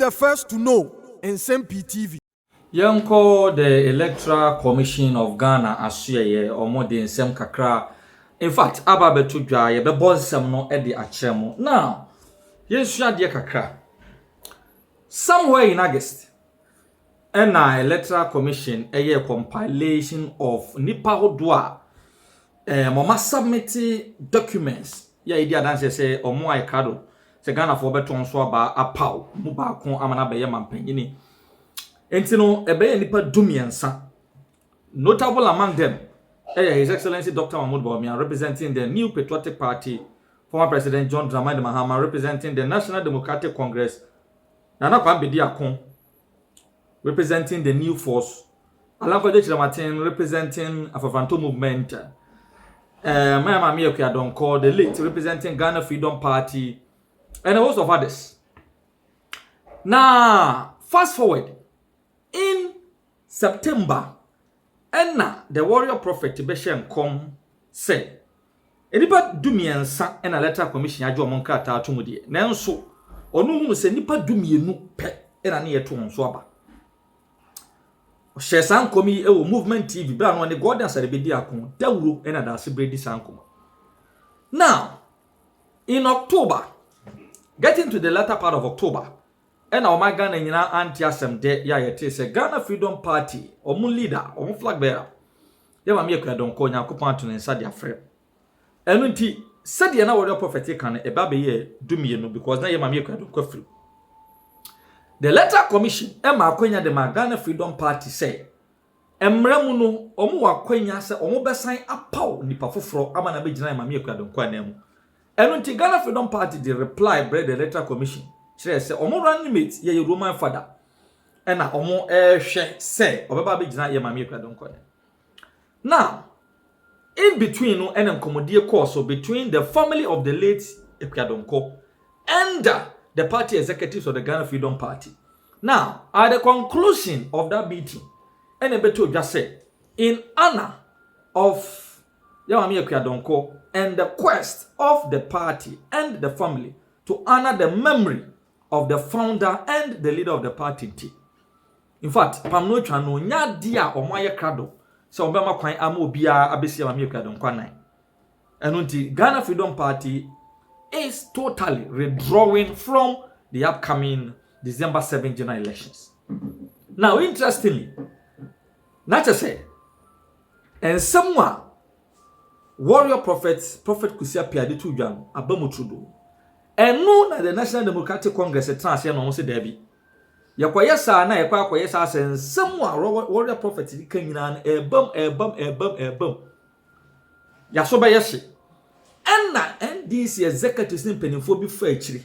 the first to know. Nsem-Pii TV. Yanko the Electoral Commission of Ghana asye or more than Nsem kakra. In fact, aba betu dwa ye be bonsem no e de akyeremo. Now, yensua de kakra. Somewhere in August, Electoral Commission a compilation of nipa hodoa mama submit documents. Ya idi adanse say omo aikado. Se Ghana for beton so aba apaw mu ba kon amana be ye mampanyini. Enti no ebe nipa dumiensa. Notable among them, His Excellency Dr. Mahmoud Bawumia representing the New Patriotic Party, former President John Dramani Mahama representing the National Democratic Congress, Nana Kwabena Akon representing the New Force, Alankwade Chiramatin representing Afafanto Movement, Mama Miokia Donko, the late representing Ghana Freedom Party, and a host of others. Now, fast forward, in September, Enna, the warrior prophet Beshem come say, Enipa dumiensa ena letter commission ajo monka ta atumudie. Nanso, onu hu se nipa dumienu pe ena ne yeto nso aba. Ohye sankomi ewo movement TV bra no ne God answer be di akon dawuro ena da se bredi sankom. Now, in October, getting to the latter part of October, and our Ghana nyina anti-asem de ya yete se Ghana Freedom Party omu leader omu flag bearer ya ma miyekwa donko Nyankopon ato ne nsa de afre enu nti sade na warrior prophet kan e ba be ye dumie no because na ya ma miyekwa donko afri. The letter commission e ma akwanya de ma Ghana Freedom Party say emramu no omu wakwanya se omu besan apaw nipa foforo ama na be gina ma miyekwa donko anemu enu nti Ghana Freedom Party the reply bread the letter commission say omo running mate ye Roman father ena omo hwe say obeba be gina ye mama ekwa donko. Now, in between no en nkomodie course between the family of the late Ekwadonko and the party executives of the Ghana Freedom Party. Now, at the conclusion of that meeting, en beto just say in honor of Yamami Ekwadonko and the quest of the party and the family to honor the memory of the founder and the leader of the party. In fact, Pamno Chano nya dia omoye krado so obema kwan amobia abesi Mami Ekwadonko nan. Enunti Ghana Freedom Party is totally withdrawing from the upcoming December 7 general elections. Now, interestingly, not to say, and someone warrior prophet Kusia Piade Tujan Abamutrudo. And no na the National Democratic Congress trans ya no se dabi. Yakwaya sa na yakwaya sa sen someone warrior prophet di kanyina ebam. Ya so ba yesi. Enna NDC executives ni penifo bi fa akiri.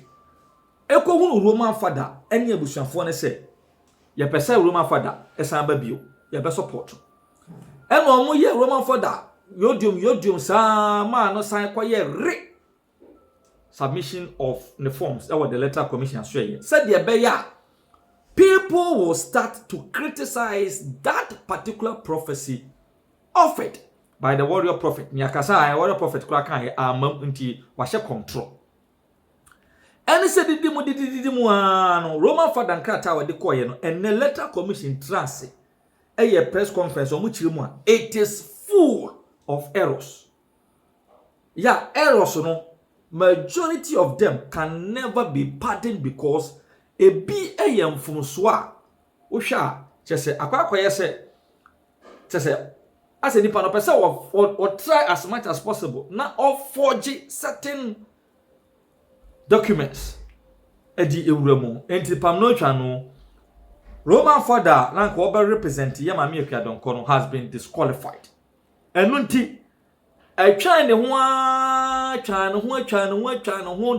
Ekwo hunu Roman father ene abusuafo ne se. Ya pesa Roman father esan ba bio. Ya be support. Eno omo ye Roman father yodium sa ma no san kwaye re submission of the forms that were the letter commission said the beya people will start to criticize that particular prophecy offered by the warrior prophet. Nyakasa warrior prophet kura kan amam nti wahye control. And said didimu no Roman father nkrata we de koye no and the letter commission trance a press conference omu chirimu a it is full of errors. Yeah, errors no majority of them can never be pardoned because a BAM from Swa Usha just akwakoye say as a nipa no person or try as much as possible now or forge certain documents edi ewuremu enti pam no twa no Roman father rank oba represent Yamami Ekwadonko no has been disqualified enunti try ne ho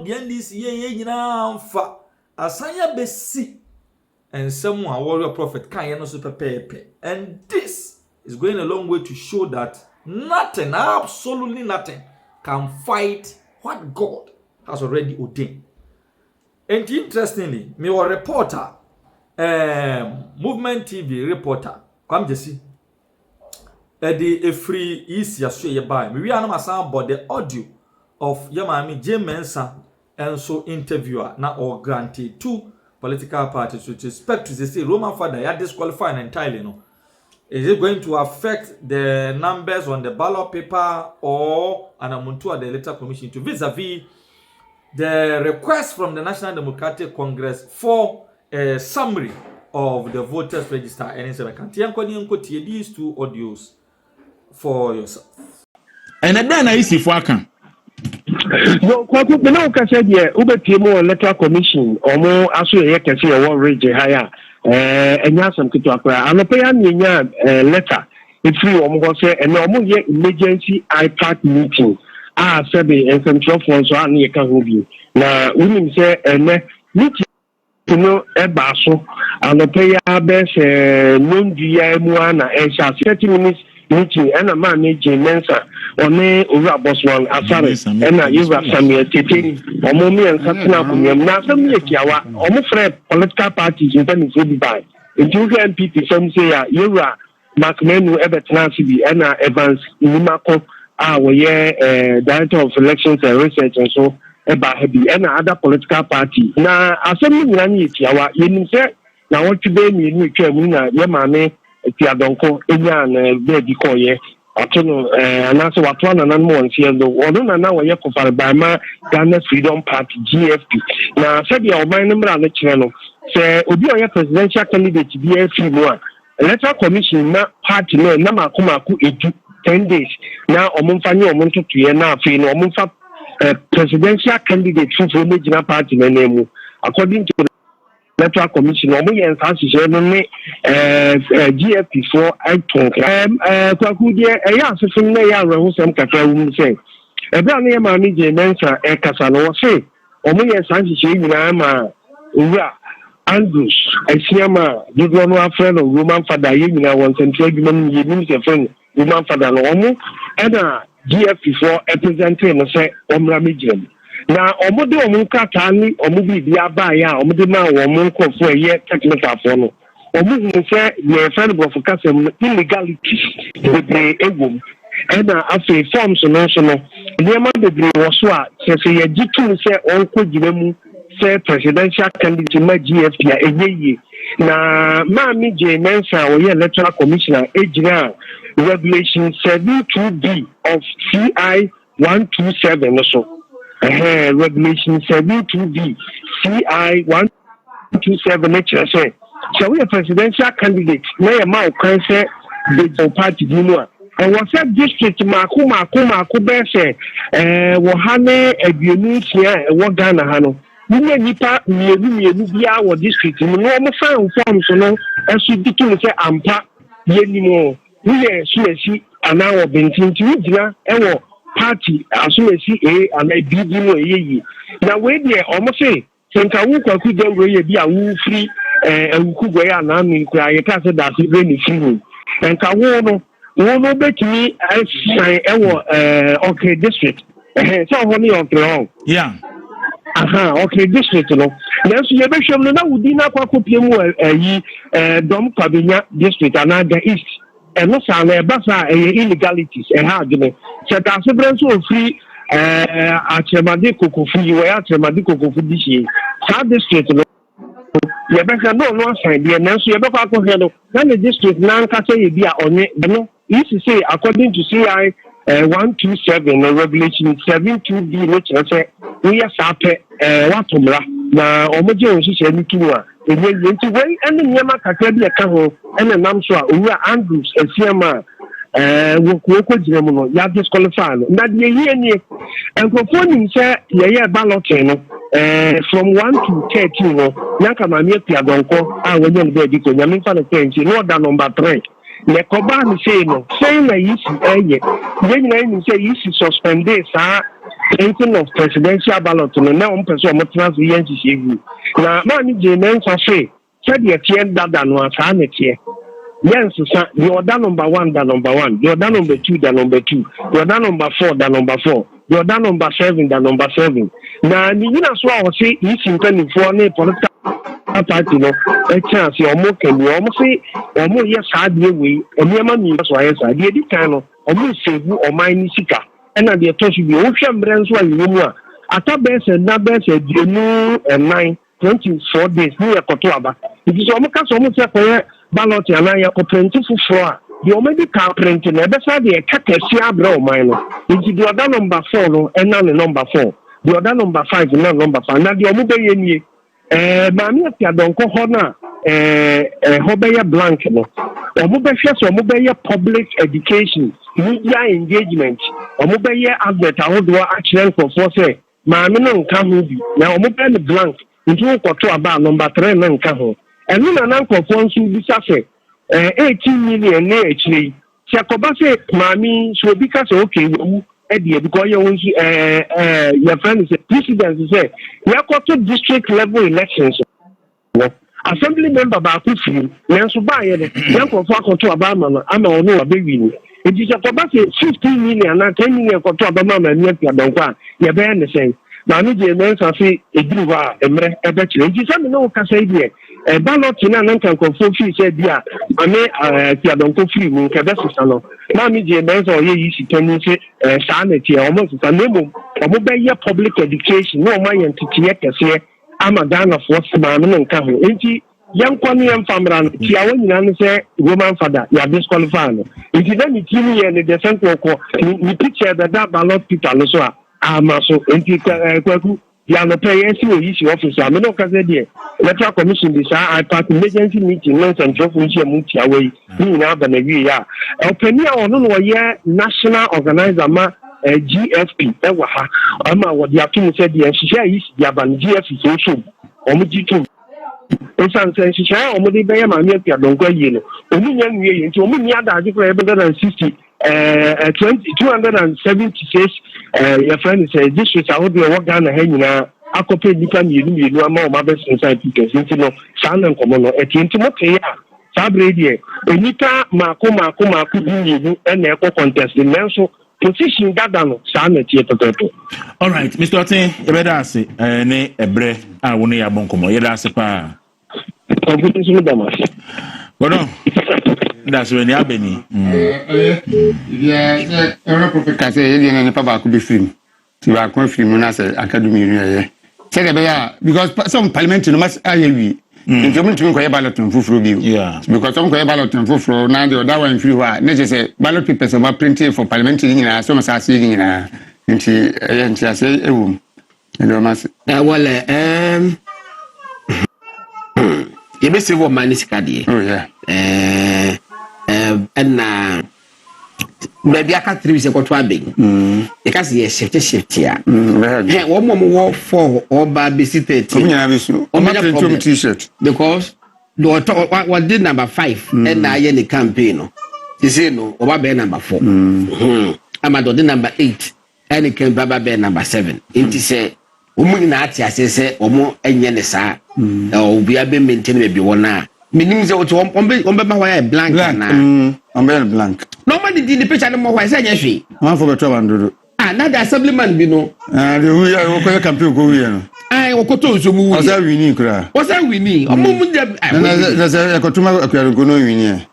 the NDC ye nyina amfa asanya besi and someone warrior prophet kan ye no so pepepe. And this is going a long way to show that nothing, absolutely nothing can fight what God has already ordained. And interestingly, me was reporter Movement TV reporter kwam jesi a free easy as you buy. We are not about the audio of Yamami J. Mensa and so interviewer now or granted to political parties with respect to say Roman father ya disqualifying entirely no. Is it going to affect the numbers on the ballot paper or an amuntu at the electoral commission to vis-a-vis the request from the National Democratic Congress for a summary of the voters register? And so I can't hear these two audios for yourself. And then I see for can. No, kwaku be no ka say the ubetimo electoral commission omo aso ye kese e wo region higher enya asem kitu akra anope ya nyanya letter ifri omo go say and omo ye emergency IPAC meeting say be Nsem-Pii for so an ye ka ho bi na unim say ene meeting no eba so anope ya be say nondia mu ana 30 minutes meeting and a man mensa on over Bosman Asare and a Yuva Samuel Tete or Momi and Satina now some Yawa almost political parties in terms of by in 2 NPP some say Yura Macmenu Ebert Nancy and Evans Nimako director of elections and research and so about heavy and other political party now assembly Yawa you say now what you be me Yamane Tiadonko Indian baby koye atono anase watwana nan mo nsiendo wono na na waye kofar ba ma Ghana Freedom Party GFP na sabi oban ne mra na kire no se obi oye presidential candidate BFP mo a electoral commission na party no na makomako edu 10 days na omumfanye omuntutuye na afi no omumfa presidential candidate fufu megina party na nemu according to electoral commission omo yen sanse no ne GFP for iton kwaku die eya asefin na ya rehu sem kakra wum se ebra na ya ma mi je mensa kasa no se omo yen sanse nyina ma owura Andrews asiama didro no afren of Roman father nyina won central agreement ye nim se friend Roman father no omo na GFP for representing no se omra mejirem na omude omunkata ni omubi bia ba ya omude na omunkofo eye technical for no omuhu se ye friend of kasem illegality de egwom na afi forms no so no niam bebre wo so a se ye jitu se onko giremu se presidential candidate ma GFP a eyeye na ma mi je mensa o ye electoral commissioner ejira regulation 72B of CI 127 so regulation 72B CI 127 say so we a presidential candidate na ya ma kan say the party dimo and was a district mako be say wo ha ne aduonu tia wo Ghana ha no ni nipa mienu bia wo district no mo fa form so no asu ditu say ampa yenimo ni ye suesi ana wo bentinti gina ewo party asumesi and a big no yeyi na we dey omo say senka wu kwaku dem roye bi a wu free wukugo ya na mi kwa ye ka se da se be ni free enka wo no betimi sign ewo okay district so ho ni on wrong yeah okay district no na so ye be hwem no na wudi na kwaku piemu dom kwabenya district another east and no sa na basa illegalities hard no se ta se brenso free achemade kokofu yi wa achemade kokofu dishi sa district no ye be ka no sign there na so ye be kwa ko hedo na the district na nka say ye bi a onye no is say according to CI 127 regulation 72B no say we are sape watomra na omoje onhihye ni kiwa enye nti wey ene nyema kakra bi eka ho ene nam so a owura Andrews asiama wo gyina mu no ya disqualify no na de yie ni enkofo ni se ye ballot no from 1 to 13 no yanka ma mi apia donko a wonye no be ko nyame fa no 20 no da number 3 le koba ni say no say na yisi eye ye nyina ni say yisi suspended sa anything of presidential ballot no na on person mo transfer yen sisi na ma ni je men so say said ye tie dada no asa na tie yes sir the order number 1 the number 1 the order number 2 the number 2 the order number 4 the number 4 the order number 7 the number 7 na ni na so a o say yisi nkan for na political party no e chance o mo kan o mo say o mo ye sa de we o me ma ni so aye sa de di kan no o mo sevu o man ni sika na de to so bi o hwembre nso ayi mu a ata bese na bese dienu 9 24 days ni ekoto aba nti so omo ka so omo se koye ballot ana ya ko print fufuro a the already ka print na be sa de ka kesi abra o man no nti the other number 4 no na number 4 the other number 5 na number 5 na the omo be ye nie maami atia donko ho na ho be ye blank no omo be hwe so omo be ye public education media engagement omo be ye advert ahodo a kire for say maami no nka ho bi na omo be ne blank nti ko to aba number 3 na nka ho enu na nan kofo nso bi sa se 18 million na echiri Chakoba say mami so bi ka say okay wu e because you your friend is a president say you go to district level elections assembly member ba ku fi nanso ba ye de yankofo akoto aba ama ono abewi ni enti Chakoba say 15 million na 10 million akoto aba ama ni apia donko a ye be ne say na no je mensa say eduru ha emre ebe kire enti say me no ka say die ballot na nankan konfo fi say dia ame apia donko fi mu ka be sisa no na mi je mensa o ye yi si tani say sa na tie o mo sisa nemo o mo be ye public education no ma yen titiye kese ama Ghana for ma no nka ho enti yankwa no yamfamra no tia wo nyina no say woman father ya disqualify no enti na mi timi ye ne de center ko ni picture that ballot people no so ama so enti kwaku ya no pay yensi o yi si office me no ka say there electoral commission this I part emergency meeting no central function mu tia we ni na ba na wi ya opani a ono no ye national organizer ma GFP ewa ha ama wo dia tum say there hihia yi si dia ban GFP so omu jitu esan say hihia omu de be ya ma mi apia donkwa yi no omu nya nwie yi nti omu ni adaje for 160 276 your friend says this is how we work down the head na akope nipa mienu ama o mabe inside because nti no san nkomo no enti mo ke ya sabre die enipa mako mienu na eko contest menso position dada no san na tie toto. All right, Mr. Otin ebeda ase ne ebre a wonu ya bonkomo yeda ase pa ogutu sunu damas bono that's when you have any yeah prophet say you na nipa ba ku be film ti ba ku film na say academy you here say the bear because some parliament no mas ayewi nti mo ntumi ko ye ballot fufuro bi because some ko ye ballot fufuro na the other one free wa na say ballot papers are printed for parliament ni na so mas ase ni na nti nti ase ewu ndo mas well you be say what man is kadie oh yeah and maybe I can't three seconds to a big. Because yes, shift here. One more for all bad visited. T-shirt because what did number 5 and I any campaign. You see, no, or number 4. I'm at the number 8 and it came baba bear number 7. It is a woman at I say, or more and yenesa, or we have been maintaining maybe one now. Meaning that on blank blank. Nobody did the picture no more. Why say yes? One for 1200. Now the assemblyman be no. The we campaign go here. I okoto so mu. What's that we need kra? What's that we need? Omo dem. There's a kotuma akwa go no we need.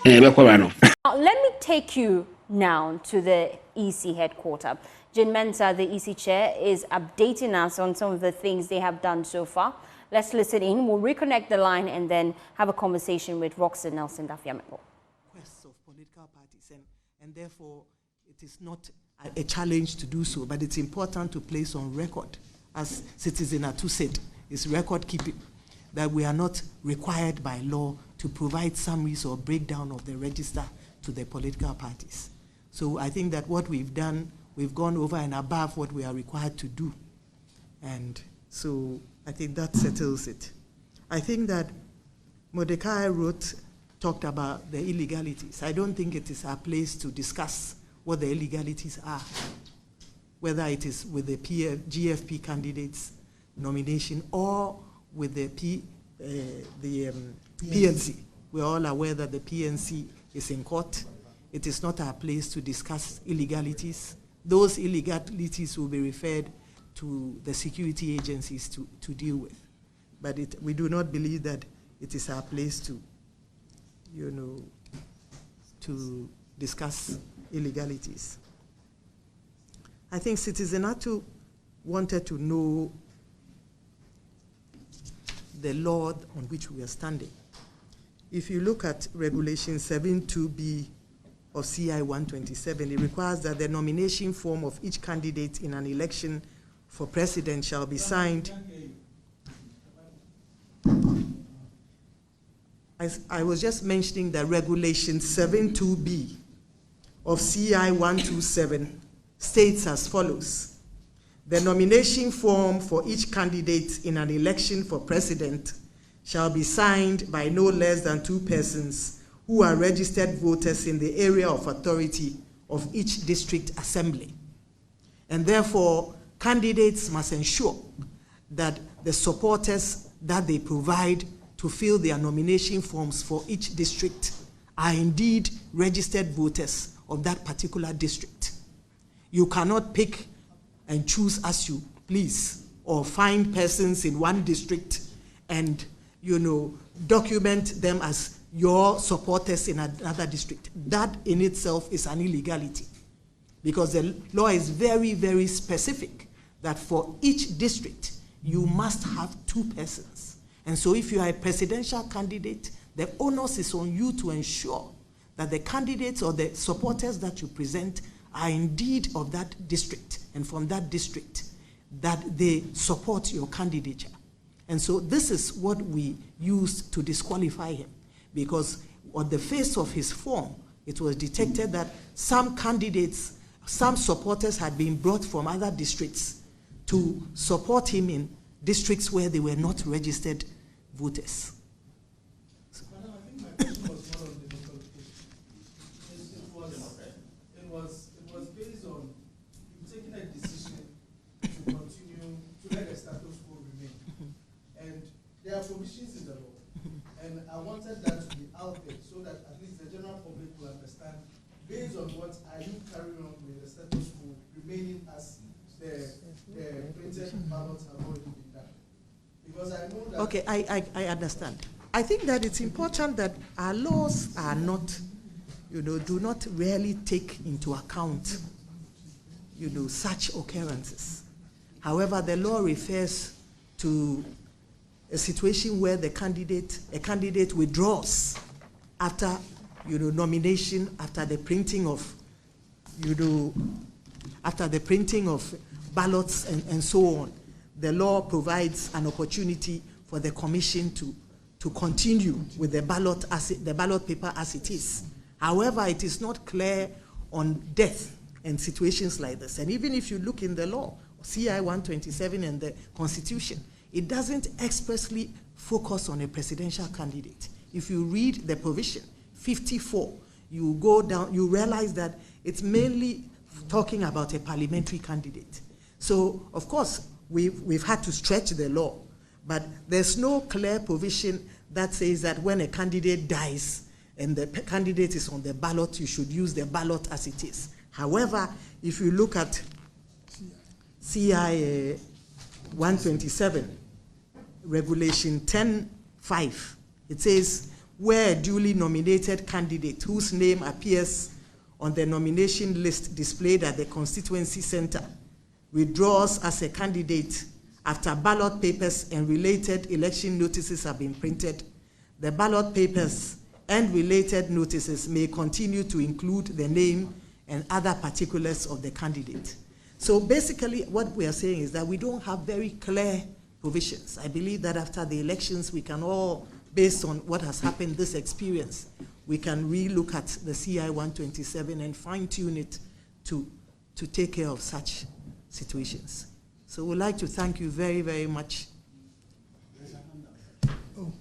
Let me take you now to the EC headquarters. Jane Mensah, the EC chair, is updating us on some of the things they have done so far. Let's listen in. We'll reconnect the line and then have a conversation with Roxanne Nelson Dafiameko. Requests of political parties, and therefore it is not a challenge to do so, but it's important to place on record, as Citizen Atu said, is record keeping, that we are not required by law to provide summaries or breakdown of the register to the political parties. So I think that what we've done, we've gone over and above what we are required to do. And so I think that settles it. I think that Mordecai talked about the illegalities. I don't think it is our place to discuss what the illegalities are, whether it is with the GFP candidates nomination or with the PNC. We're all aware that the PNC is in court. It is not our place to discuss illegalities. Those illegalities will be referred to the security agencies to deal with. But we do not believe that it is our place to, to discuss illegalities. I think Citizen Atu wanted to know the law on which we are standing. If you look at Regulation 7.2b of CI 127, it requires that the nomination form of each candidate in an election for president shall be signed. I was just mentioning that Regulation 7.2b of CI 127 states as follows: the nomination form for each candidate in an election for president shall be signed by no less than 2 persons who are registered voters in the area of authority of each district assembly. And therefore, candidates must ensure that the supporters that they provide to fill their nomination forms for each district are indeed registered voters of that particular district. You cannot pick and choose as you please, or find persons in one district and, document them as your supporters in another district. That in itself is an illegality, because the law is very, very specific that for each district, you must have 2 persons. And so if you are a presidential candidate, the onus is on you to ensure that the candidates or the supporters that you present are indeed of that district, and from that district, that they support your candidature. And so this is what we used to disqualify him, because on the face of his form, it was detected that some candidates, some supporters had been brought from other districts to support him in districts where they were not registered voters. Madam, I think my question was more on the disqualification. It was based on you taking a decision to continue to let the status quo remain. And there are provisions in the law. And I wanted that to be out there so that at least the general public will understand, based on what are you carrying on with the status quo remaining as the printed ballots have already been done. Because I know that... Okay, I understand. I think that it's important that our laws are not, do not really take into account, such occurrences. However, the law refers to a situation where a candidate withdraws after, nomination, after the printing of, after the printing of ballots and so on. The law provides an opportunity for the commission to continue with the ballot paper as it is. However, it is not clear on death and situations like this. And even if you look in the law, CI 127 and the Constitution, it doesn't expressly focus on a presidential candidate. If you read the provision 54, you go down, you realize that it's mainly talking about a parliamentary candidate. So, of course, we've had to stretch the law, but there's no clear provision that says that when a candidate dies and the candidate is on the ballot, you should use the ballot as it is. However, if you look at CI 127, Regulation 10.5, it says, where a duly nominated candidate whose name appears on the nomination list displayed at the constituency center withdraws as a candidate after ballot papers and related election notices have been printed, the ballot papers and related notices may continue to include the name and other particulars of the candidate. So basically what we are saying is that we don't have very clear provisions. I believe that after the elections, we can all, based on what has happened, this experience, we can re-look at the CI 127 and fine-tune it to take care of such situations. So we'd like to thank you very, very much. Oh,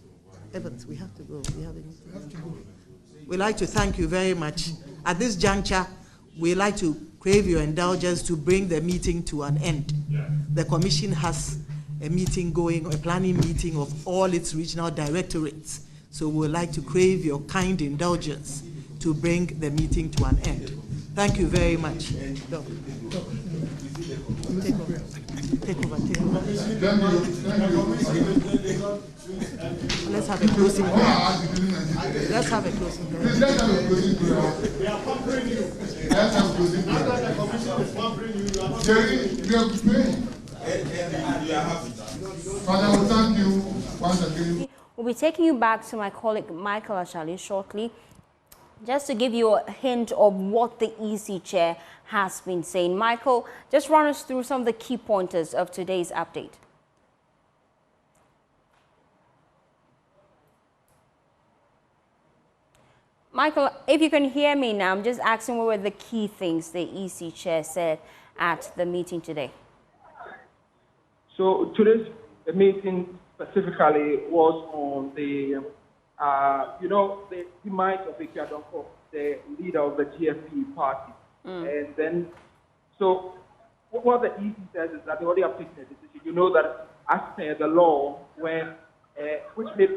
Evans, we have to go. We have to go. We'd like to thank you very much. At this juncture, we'd like to crave your indulgence to bring the meeting to an end. Yeah. The Commission has a meeting going, a planning meeting of all its regional directorates. So we'd like to crave your kind indulgence to bring the meeting to an end. Thank you very much. Go. Take over. Let's have a closing prayer. Let's have a closing prayer. They are pampering you. Let's have a closing prayer. Now that the commission is pampering you, Jerry, we are praying. Father, we thank you Once again, We'll be taking you back to my colleague Michael Ashali shortly, just to give you a hint of what the EC chair has been saying. Michael, just run us through some of the key pointers of today's update. Michael, if you can hear me now, I'm just asking what were the key things the EC chair said at the meeting today. So today's meeting specifically was on the, the demise of Ike Adonko, the leader of the GFP party. And then, so what the EC says is that they already have taken a decision. You know that as per the law, when which made